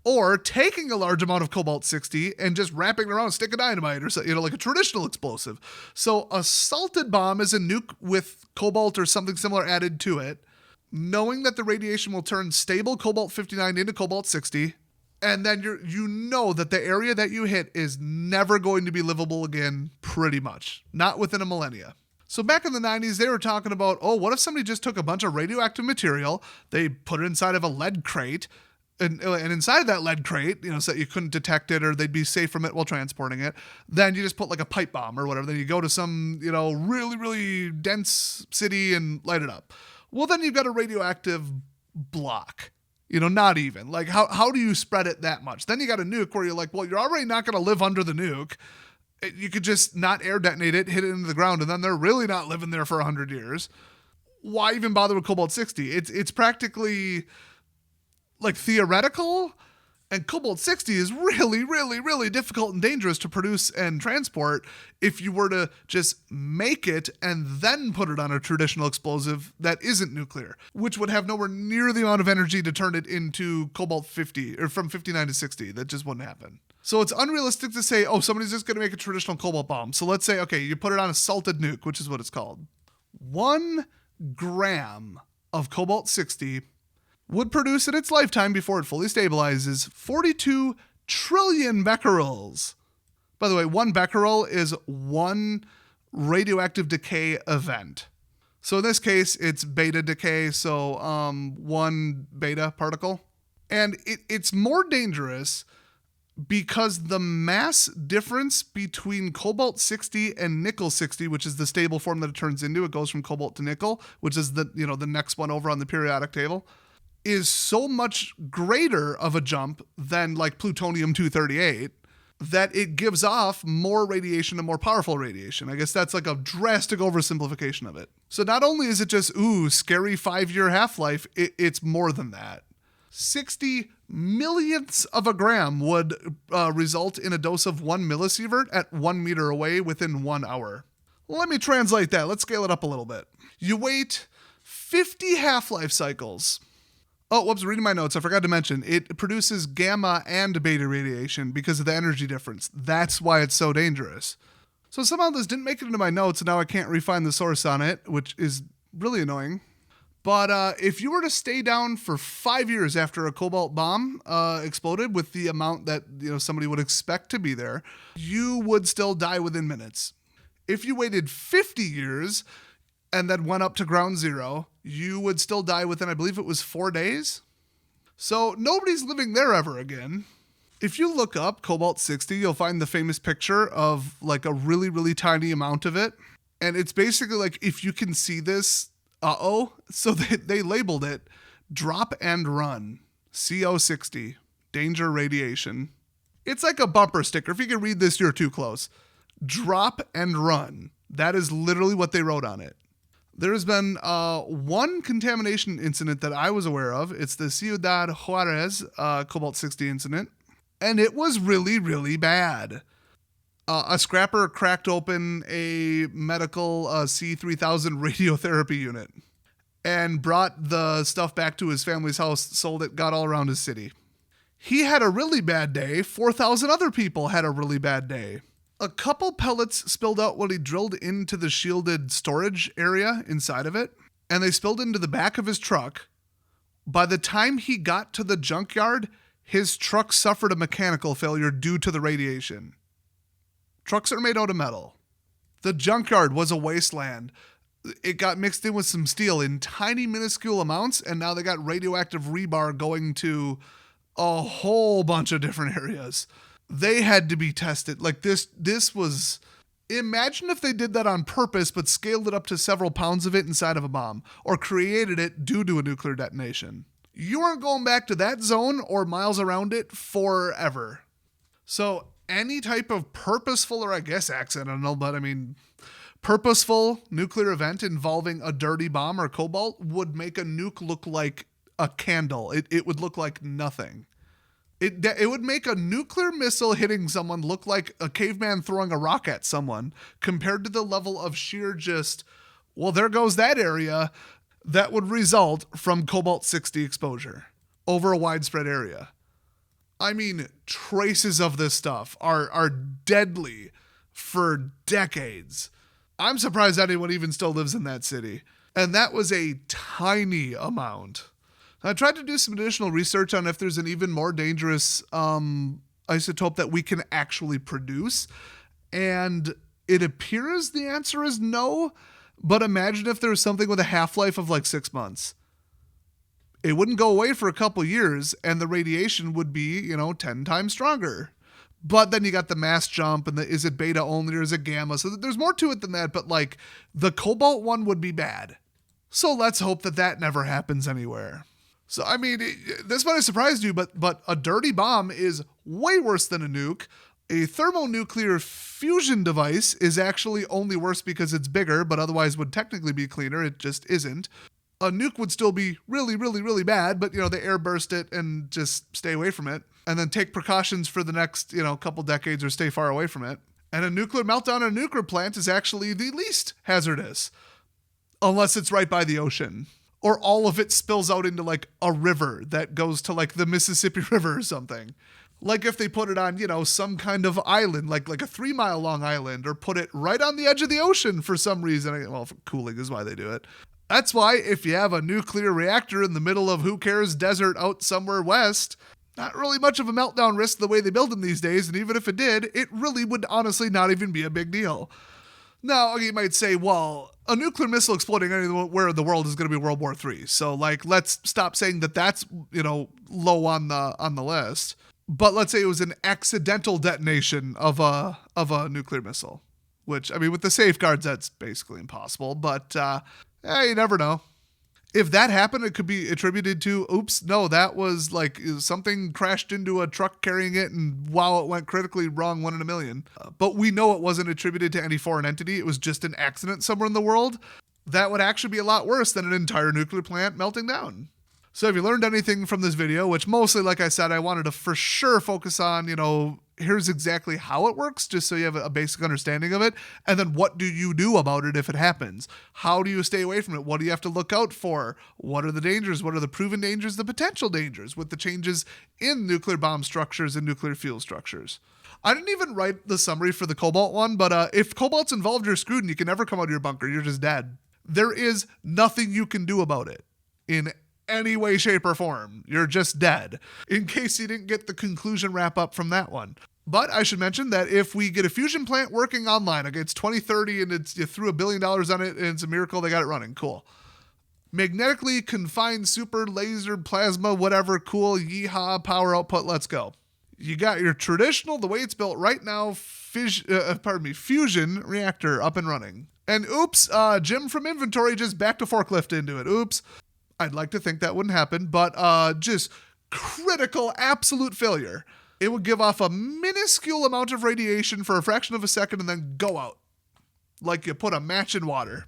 or taking a large amount of cobalt-60 and just wrapping it around a stick of dynamite or something, you know, like a traditional explosive. So a salted bomb is a nuke with cobalt or something similar added to it, knowing that the radiation will turn stable cobalt-59 into cobalt-60, and then you know that the area that you hit is never going to be livable again, pretty much. Not within a millennia. So back in the 90s, they were talking about, oh, what if somebody just took a bunch of radioactive material, they put it inside of a lead crate, and inside of that lead crate, you know, so that you couldn't detect it or they'd be safe from it while transporting it, then you just put like a pipe bomb or whatever, then you go to some, you know, really, really dense city and light it up. Well, then you've got a radioactive block. You know, not even. Like, how do you spread it that much? Then you got a nuke where you're like, well, you're already not going to live under the nuke. You could just not air detonate it, hit it into the ground, and then they're really not living there for 100 years. Why even bother with cobalt-60? It's practically like theoretical, and cobalt-60 is really, really, really difficult and dangerous to produce and transport if you were to just make it and then put it on a traditional explosive that isn't nuclear, which would have nowhere near the amount of energy to turn it into cobalt-50 or from 59 to 60. That just wouldn't happen. So it's unrealistic to say, oh, somebody's just going to make a traditional cobalt bomb. So let's say, okay, you put it on a salted nuke, which is what it's called. 1 gram of cobalt-60 would produce in its lifetime before it fully stabilizes 42 trillion becquerels. By the way, 1 becquerel is 1 radioactive decay event. So in this case, it's beta decay, so 1 beta particle. And it's more dangerous because the mass difference between cobalt-60 and nickel-60, which is the stable form that it turns into, it goes from cobalt to nickel, which is the next one over on the periodic table. is so much greater of a jump than like plutonium-238 that it gives off more radiation and more powerful radiation. I guess that's like a drastic oversimplification of it. So not only is it just, scary 5-year half-life, it's more than that. 60 millionths of a gram would result in a dose of 1 millisievert at 1 meter away within 1 hour. Let me translate that. Let's scale it up a little bit. You wait 50 half-life cycles. Oh, whoops, reading my notes. I forgot to mention, it produces gamma and beta radiation because of the energy difference. That's why it's so dangerous. So somehow this didn't make it into my notes, and now I can't refine the source on it, which is really annoying. But if you were to stay down for 5 years after a cobalt bomb exploded with the amount that somebody would expect to be there, you would still die within minutes. If you waited 50 years and then went up to ground zero, you would still die within, I believe it was 4 days. So nobody's living there ever again. If you look up cobalt-60, you'll find the famous picture of like a really, really tiny amount of it. And it's basically like, if you can see this, so they labeled it drop and run, CO60, danger radiation. It's like a bumper sticker. If you can read this, you're too close. Drop and run. That is literally what they wrote on it. There has been one contamination incident that I was aware of. It's the Ciudad Juarez cobalt-60 incident. And it was really, really bad. A scrapper cracked open a medical C3000 radiotherapy unit and brought the stuff back to his family's house, sold it, got all around his city. He had a really bad day. 4,000 other people had a really bad day. A couple pellets spilled out when he drilled into the shielded storage area inside of it, and they spilled into the back of his truck. By the time he got to the junkyard, his truck suffered a mechanical failure due to the radiation. Trucks are made out of metal. The junkyard was a wasteland. It got mixed in with some steel in tiny, minuscule amounts, and now they got radioactive rebar going to a whole bunch of different areas. They had to be tested. Like this was... Imagine if they did that on purpose, but scaled it up to several pounds of it inside of a bomb, or created it due to a nuclear detonation. You aren't going back to that zone or miles around it forever. So any type of purposeful, or I guess accidental, but I mean purposeful nuclear event involving a dirty bomb or cobalt would make a nuke look like a candle. It would look like nothing. It would make a nuclear missile hitting someone look like a caveman throwing a rock at someone, compared to the level of sheer just, well, there goes that area, that would result from cobalt-60 exposure over a widespread area. I mean, traces of this stuff are deadly for decades. I'm surprised anyone even still lives in that city. And that was a tiny amount. I tried to do some additional research on if there's an even more dangerous isotope that we can actually produce. And it appears the answer is no. But imagine if there was something with a half-life of like 6 months. It wouldn't go away for a couple years, and the radiation would be, 10 times stronger. But then you got the mass jump, and is it beta only or is it gamma? So there's more to it than that, but like the cobalt one would be bad. So let's hope that never happens anywhere. So, I mean, this might have surprised you, but a dirty bomb is way worse than a nuke. A thermonuclear fusion device is actually only worse because it's bigger, but otherwise would technically be cleaner. It just isn't. A nuke would still be really, really, really bad, but, they airburst it and just stay away from it. And then take precautions for the next, couple decades or stay far away from it. And a nuclear meltdown at a nuclear plant is actually the least hazardous. Unless it's right by the ocean. Or all of it spills out into like a river that goes to like the Mississippi River or something. Like if they put it on, some kind of island, like a 3-mile long island, or put it right on the edge of the ocean for some reason. Well, for cooling is why they do it. That's why if you have a nuclear reactor in the middle of who cares desert out somewhere west, not really much of a meltdown risk the way they build them these days. And even if it did, it really would honestly not even be a big deal. Now, you might say, well, a nuclear missile exploding anywhere in the world is going to be World War III. So, let's stop saying that's, low on the list. But let's say it was an accidental detonation of a nuclear missile, which, with the safeguards, that's basically impossible. But, you never know. If that happened, it could be attributed to, oops, no, that was like something crashed into a truck carrying it, and wow, it went critically wrong, 1 in a million. But we know it wasn't attributed to any foreign entity. It was just an accident somewhere in the world. That would actually be a lot worse than an entire nuclear plant melting down. So if you learned anything from this video, which mostly, like I said, I wanted to for sure focus on, here's exactly how it works, just so you have a basic understanding of it. And then what do you do about it if it happens? How do you stay away from it? What do you have to look out for? What are the dangers? What are the proven dangers, the potential dangers with the changes in nuclear bomb structures and nuclear fuel structures? I didn't even write the summary for the cobalt one, but if cobalt's involved, you're screwed and you can never come out of your bunker. You're just dead. There is nothing you can do about it in any way, shape, or form. You're just dead, in case you didn't get the conclusion wrap up from that one. But I should mention that if we get a fusion plant working online, okay, it's 2030 and you threw $1 billion on it and it's a miracle they got it running, cool. Magnetically confined super laser plasma, whatever, cool, yeehaw, power output, let's go. You got your traditional, the way it's built right now, fusion reactor up and running. And oops, Jim from inventory just backed a forklift into it. Oops. I'd like to think that wouldn't happen, but just critical, absolute failure. It would give off a minuscule amount of radiation for a fraction of a second and then go out. Like you put a match in water.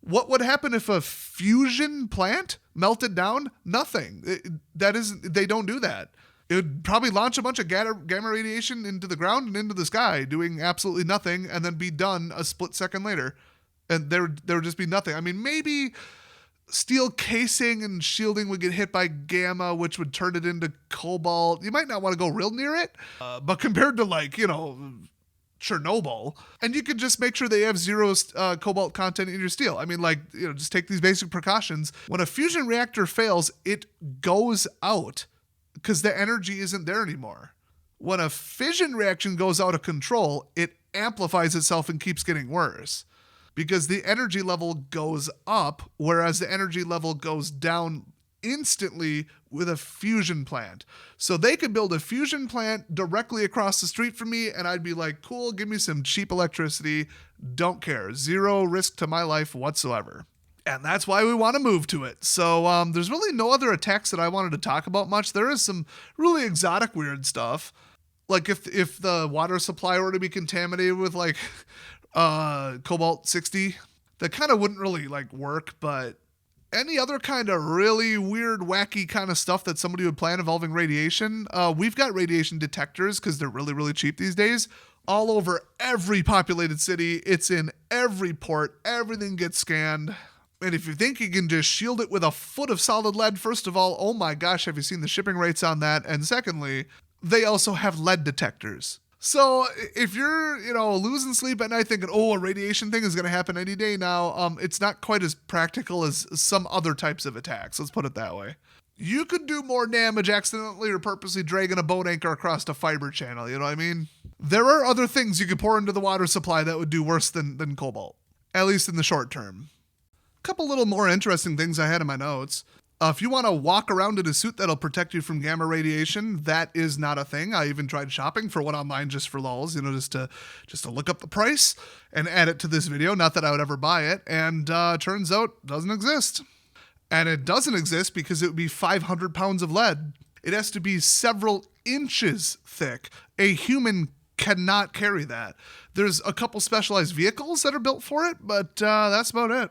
What would happen if a fusion plant melted down? Nothing. They don't do that. It would probably launch a bunch of gamma radiation into the ground and into the sky, doing absolutely nothing, and then be done a split second later. And there would just be nothing. I mean, maybe steel casing and shielding would get hit by gamma, which would turn it into cobalt. You might not want to go real near it, but compared to Chernobyl, and you could just make sure they have zero cobalt content in your steel. I mean, just take these basic precautions. When a fusion reactor fails, it goes out because the energy isn't there anymore. When a fission reaction goes out of control, it amplifies itself and keeps getting worse, because the energy level goes up, whereas the energy level goes down instantly with a fusion plant. So they could build a fusion plant directly across the street from me, and I'd be like, cool, give me some cheap electricity. Don't care. Zero risk to my life whatsoever. And that's why we want to move to it. So there's really no other attacks that I wanted to talk about much. There is some really exotic, weird stuff. Like if the water supply were to be contaminated with cobalt 60, that kind of wouldn't really work. But any other kind of really weird, wacky kind of stuff that somebody would plan involving radiation, we've got radiation detectors because they're really, really cheap these days. All over every populated city. It's in every port. Everything gets scanned. And if you think you can just shield it with a foot of solid lead, first of all, oh my gosh, have you seen the shipping rates on that? And secondly, they also have lead detectors. So if you're, losing sleep at night thinking, a radiation thing is going to happen any day now, it's not quite as practical as some other types of attacks. Let's put it that way. You could do more damage accidentally or purposely dragging a boat anchor across a fiber channel, you know what I mean? There are other things you could pour into the water supply that would do worse than cobalt, at least in the short term. A couple little more interesting things I had in my notes. If you want to walk around in a suit that'll protect you from gamma radiation, that is not a thing. I even tried shopping for one online just for lulz, just to look up the price and add it to this video. Not that I would ever buy it. And turns out doesn't exist. And it doesn't exist because it would be 500 pounds of lead. It has to be several inches thick. A human cannot carry that. There's a couple specialized vehicles that are built for it, but that's about it.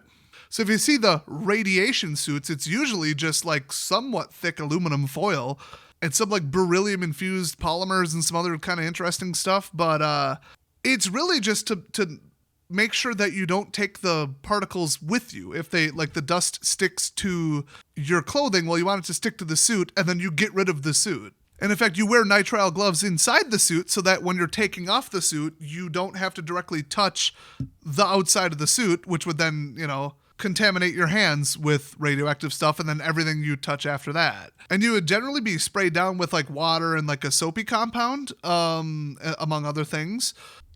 So if you see the radiation suits, it's usually just somewhat thick aluminum foil and some beryllium infused polymers and some other kind of interesting stuff. But it's really just to make sure that you don't take the particles with you. If they the dust sticks to your clothing, well, you want it to stick to the suit and then you get rid of the suit. And in fact, you wear nitrile gloves inside the suit so that when you're taking off the suit, you don't have to directly touch the outside of the suit, which would then, contaminate your hands with radioactive stuff and then everything you touch after that. And you would generally be sprayed down with water and a soapy compound, among other things,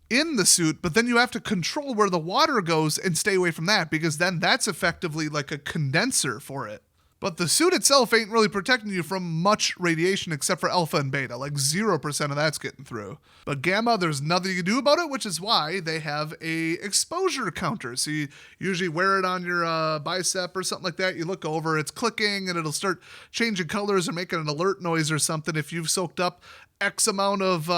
in the suit, but then you have to control where the water goes and stay away from that because then that's effectively like a condenser for it. But the suit itself ain't really protecting you from much radiation except for alpha and beta. Like 0% of that's getting through. But gamma, there's nothing you can do about it, which is why they have a exposure counter. So you usually wear it on your bicep or something like that. You look over, it's clicking, and it'll start changing colors or making an alert noise or something if you've soaked up X amount of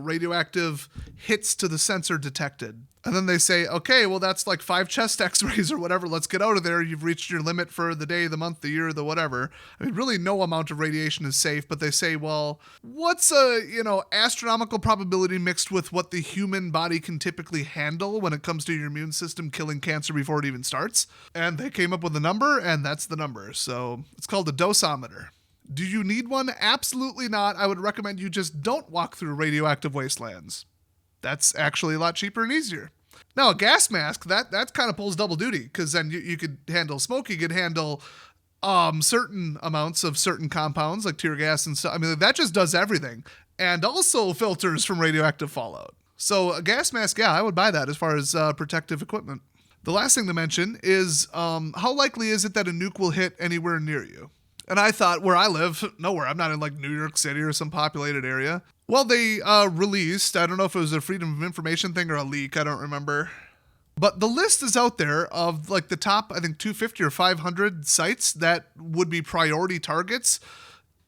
radioactive hits to the sensor detected. And then they say, okay, well, that's like 5 chest x-rays or whatever. Let's get out of there. You've reached your limit for the day, the month, the year, the whatever. I mean, really no amount of radiation is safe, but they say, well, what's a, astronomical probability mixed with what the human body can typically handle when it comes to your immune system killing cancer before it even starts? And they came up with a number, and that's the number. So it's called a dosometer. Do you need one? Absolutely not. I would recommend you just don't walk through radioactive wastelands. That's actually a lot cheaper and easier. Now, a gas mask, that kind of pulls double duty, because then you could handle smoke, you could handle certain amounts of certain compounds, like tear gas and stuff. I mean, that just does everything. And also filters from radioactive fallout. So a gas mask, yeah, I would buy that as far as protective equipment. The last thing to mention is how likely is it that a nuke will hit anywhere near you? And I thought, where I live, nowhere. I'm not in like New York City or some populated area. Well, they released, I don't know if it was a Freedom of Information thing or a leak, I don't remember. But the list is out there of like the top, I think 250 or 500 sites that would be priority targets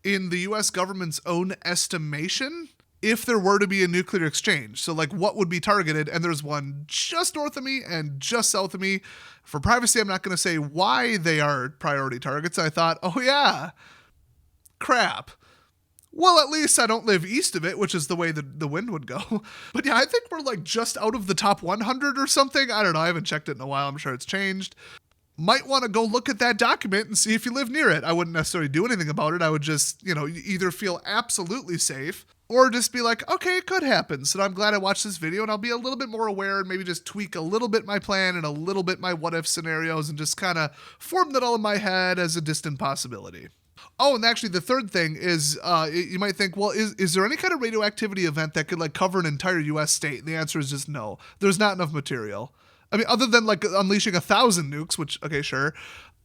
in the US government's own estimation if there were to be a nuclear exchange. So like what would be targeted, and there's one just north of me and just south of me. For privacy, I'm not going to say why they are priority targets. I thought, oh yeah, crap. Well, at least I don't live east of it, which is the way the wind would go. But yeah, I think we're like just out of the top 100 or something. I don't know. I haven't checked it in a while. I'm sure it's changed. Might want to go look at that document and see if you live near it. I wouldn't necessarily do anything about it. I would just, either feel absolutely safe or just be like, okay, it could happen. So I'm glad I watched this video, and I'll be a little bit more aware and maybe just tweak a little bit my plan and a little bit my what if scenarios and just kind of form that all in my head as a distant possibility. Oh, and actually the third thing is you might think, well, is there any kind of radioactivity event that could like cover an entire US state? And the answer is just no. There's not enough material. I mean, other than like unleashing 1,000 nukes, which, okay, sure.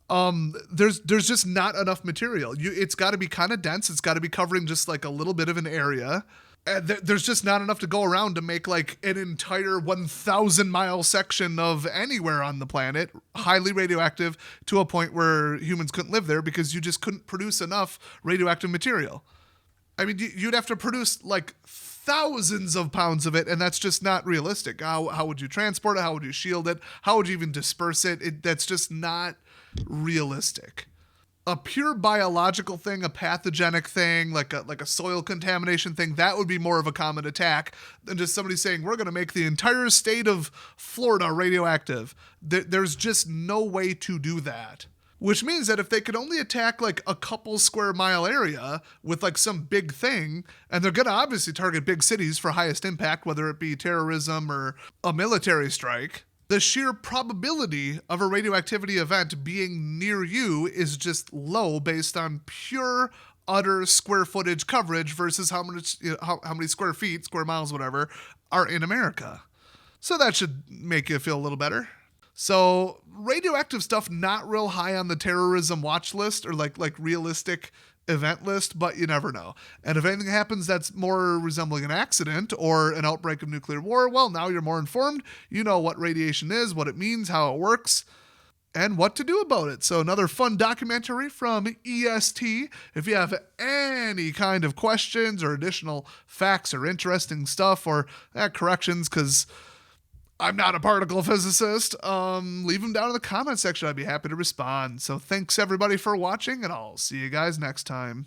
There's just not enough material. It's got to be kind of dense. It's got to be covering just like a little bit of an area. And there's just not enough to go around to make like an entire 1,000-mile section of anywhere on the planet highly radioactive to a point where humans couldn't live there because you just couldn't produce enough radioactive material. I mean, you'd have to produce like thousands of pounds of it, and that's just not realistic. How would you transport it? How would you shield it? How would you even disperse it? That's just not realistic. A pure biological thing, a pathogenic thing, like a soil contamination thing, that would be more of a common attack than just somebody saying, we're going to make the entire state of Florida radioactive. There's just no way to do that. Which means that if they could only attack like a couple square mile area with like some big thing, and they're going to obviously target big cities for highest impact, whether it be terrorism or a military strike, the sheer probability of a radioactivity event being near you is just low based on pure, utter square footage coverage versus how many square feet, square miles, whatever, are in America. So that should make you feel a little better. So radioactive stuff not real high on the terrorism watch list or like realistic event list, but you never know. And if anything happens that's more resembling an accident or an outbreak of nuclear war, well, now you're more informed. You know what radiation is, what it means, how it works, and what to do about it. So another fun documentary from EST. If you have any kind of questions or additional facts or interesting stuff or corrections, because I'm not a particle physicist, leave them down in the comment section. I'd be happy to respond. So thanks everybody for watching, and I'll see you guys next time.